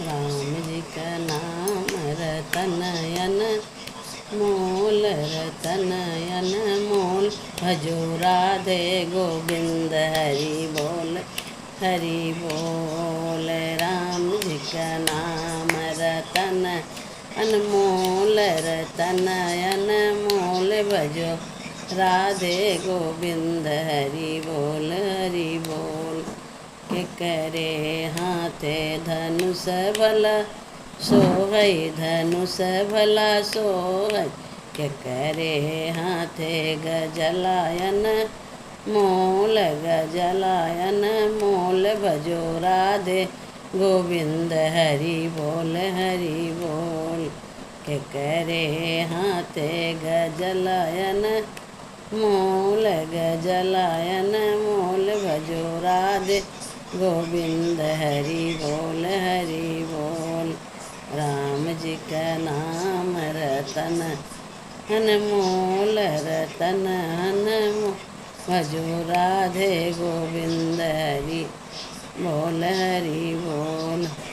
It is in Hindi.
राम जी का नाम रतन मोल, रतन मोल। भजो राधे गोविंद हरि बोल, हरि बोल। राम जी का नाम रतन अनमोल, रतन अनमोल। भजो राधे गोविंद हरि बोल, हरि बोल। के करे हाथे धनुष भला सोहै, धनुष भला सोहै। के करे हाथे गजलायन मोल, गजलायन मोल। भजो राधे गोविंद हरि बोल, हरि बोल। के करे हाथे गजलायन मोल, गजलायन मोल। भजो राधे गोविंद हरि बोल, हरि बोल। राम जी का नाम रतन अनमोल, रतन अनमोल। भजो राधे गोविंद हरि बोल, हरि बोल।